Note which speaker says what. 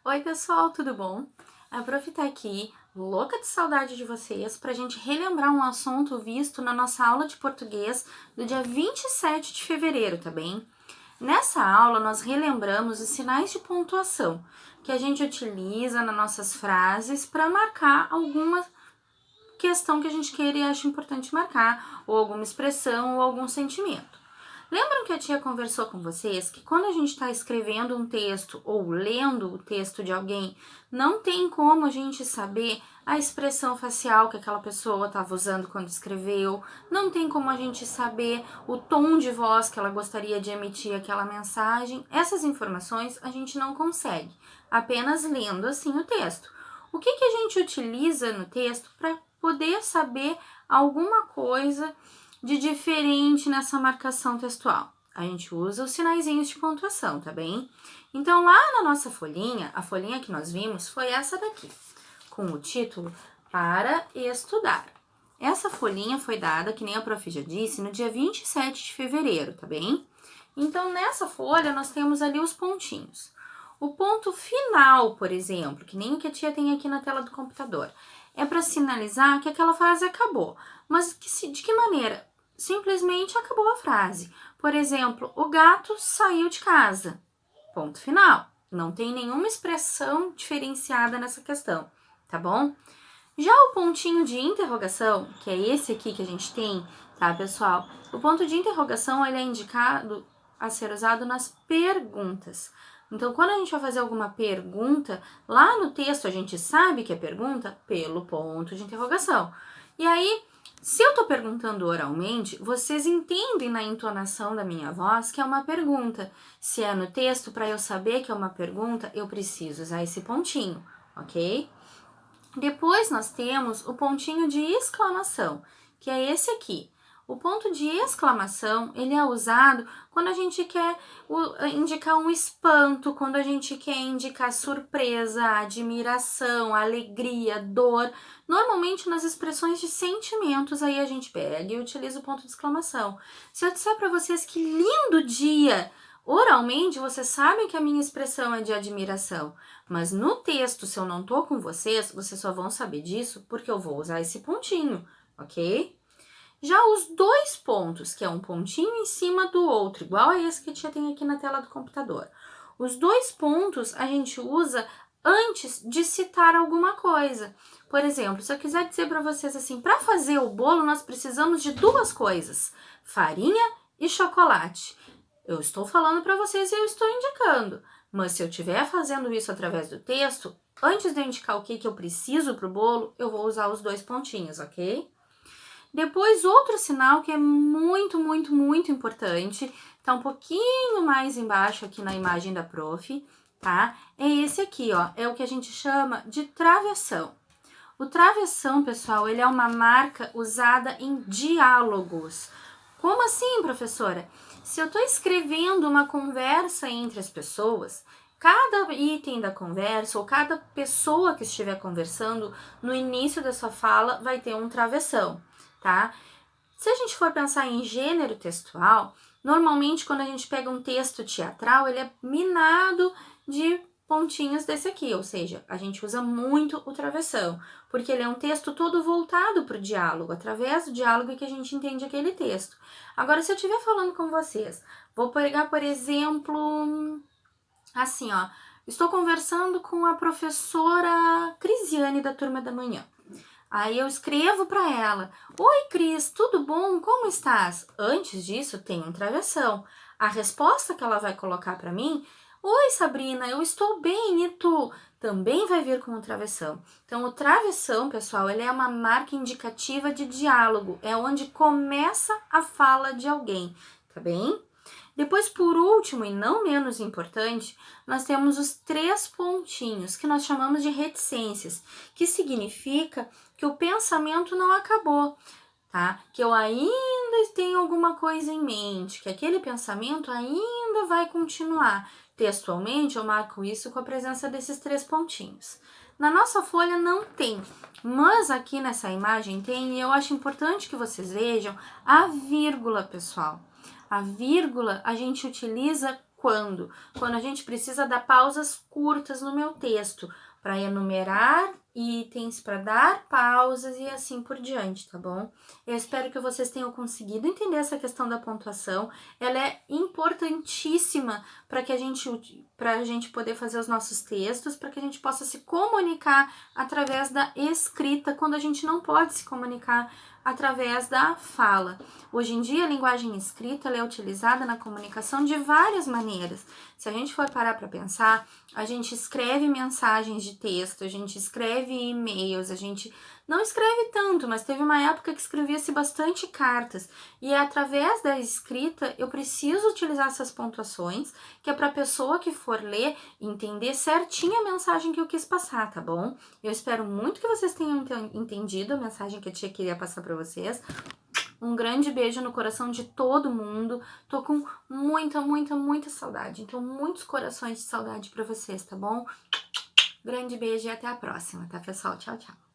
Speaker 1: Oi, pessoal, tudo bom? A Prof tá aqui, louca de saudade de vocês, pra gente relembrar um assunto visto na nossa aula de português do dia 27 de fevereiro, tá bem? Nessa aula, nós relembramos os sinais de pontuação que a gente utiliza nas nossas frases para marcar alguma questão que a gente queira e acha importante marcar, ou alguma expressão ou algum sentimento. Lembram que a tia conversou com vocês que quando a gente está escrevendo um texto ou lendo o texto de alguém, não tem como a gente saber a expressão facial que aquela pessoa estava usando quando escreveu, não tem como a gente saber o tom de voz que ela gostaria de emitir aquela mensagem. Essas informações a gente não consegue, apenas lendo assim o texto. O que a gente utiliza no texto para poder saber alguma coisa de diferente nessa marcação textual? A gente usa os sinaizinhos de pontuação, tá bem? Então, lá na nossa folhinha, a folhinha que nós vimos foi essa daqui, com o título Para Estudar. Essa folhinha foi dada, que nem a prof já disse, no dia 27 de fevereiro, tá bem? Então, nessa folha, nós temos ali os pontinhos. O ponto final, por exemplo, que nem o que a tia tem aqui na tela do computador, é para sinalizar que aquela frase acabou. Mas de que maneira? Simplesmente acabou a frase. Por exemplo, o gato saiu de casa. Ponto final. Não tem nenhuma expressão diferenciada nessa questão, tá bom? Já o pontinho de interrogação, que é esse aqui que a gente tem, tá, pessoal? O ponto de interrogação, ele é indicado a ser usado nas perguntas. Então, quando a gente vai fazer alguma pergunta, lá no texto a gente sabe que é pergunta pelo ponto de interrogação. E aí, se eu tô perguntando oralmente, vocês entendem na entonação da minha voz que é uma pergunta. Se é no texto, para eu saber que é uma pergunta, eu preciso usar esse pontinho, ok? Depois nós temos o pontinho de exclamação, que é esse aqui. O ponto de exclamação, ele é usado quando a gente quer indicar um espanto, quando a gente quer indicar surpresa, admiração, alegria, dor. Normalmente nas expressões de sentimentos, aí a gente pega e utiliza o ponto de exclamação. Se eu disser para vocês que lindo dia, oralmente, vocês sabem que a minha expressão é de admiração, mas no texto, se eu não tô com vocês só vão saber disso porque eu vou usar esse pontinho, ok? Já os dois pontos, que é um pontinho em cima do outro, igual a esse que a tia tem aqui na tela do computador. Os dois pontos a gente usa antes de citar alguma coisa. Por exemplo, se eu quiser dizer para vocês assim, para fazer o bolo nós precisamos de duas coisas, farinha e chocolate. Eu estou falando para vocês e eu estou indicando. Mas se eu estiver fazendo isso através do texto, antes de eu indicar o que eu preciso para o bolo, eu vou usar os dois pontinhos, ok? Depois, outro sinal que é muito, muito, muito importante, tá um pouquinho mais embaixo aqui na imagem da prof, tá? É esse aqui, ó, é o que a gente chama de travessão. O travessão, pessoal, ele é uma marca usada em diálogos. Como assim, professora? Se eu estou escrevendo uma conversa entre as pessoas, cada item da conversa ou cada pessoa que estiver conversando, no início da sua fala vai ter um travessão, tá? Se a gente for pensar em gênero textual, normalmente quando a gente pega um texto teatral, ele é minado de pontinhos desse aqui, ou seja, a gente usa muito o travessão, porque ele é um texto todo voltado para o diálogo, através do diálogo que a gente entende aquele texto. Agora, se eu estiver falando com vocês, vou pegar, por exemplo, assim, ó, estou conversando com a professora Crisiane da turma da manhã. Aí eu escrevo para ela: Oi, Cris, tudo bom? Como estás? Antes disso, tem um travessão. A resposta que ela vai colocar para mim: Oi, Sabrina, eu estou bem, e tu? Também vai vir com um travessão. Então, o travessão, pessoal, ele é uma marca indicativa de diálogo. É onde começa a fala de alguém, tá bem? Depois, por último e não menos importante, nós temos os três pontinhos, que nós chamamos de reticências, que significa que o pensamento não acabou, tá? Que eu ainda tenho alguma coisa em mente, que aquele pensamento ainda vai continuar. Textualmente, eu marco isso com a presença desses três pontinhos. Na nossa folha não tem, mas aqui nessa imagem tem, e eu acho importante que vocês vejam a vírgula, pessoal. A vírgula a gente utiliza quando? Quando a gente precisa dar pausas curtas no meu texto, para enumerar itens, para dar pausas e assim por diante, tá bom? Eu espero que vocês tenham conseguido entender essa questão da pontuação. Ela é importantíssima para que a gente poder fazer os nossos textos, para que a gente possa se comunicar através da escrita, quando a gente não pode se comunicar através da fala. Hoje em dia, a linguagem escrita ela é utilizada na comunicação de várias maneiras. Se a gente for parar para pensar, a gente escreve mensagens de texto, a gente escreve e-mails, a gente não escreve tanto, mas teve uma época que escrevia-se bastante cartas. E através da escrita, eu preciso utilizar essas pontuações, que é para a pessoa que for ler entender certinho a mensagem que eu quis passar, tá bom? Eu espero muito que vocês tenham entendido a mensagem que a tia queria passar para vocês. Um grande beijo no coração de todo mundo. Tô com muita saudade. Então, muitos corações de saudade para vocês, tá bom? Grande beijo e até a próxima, tá, pessoal? Tchau, tchau.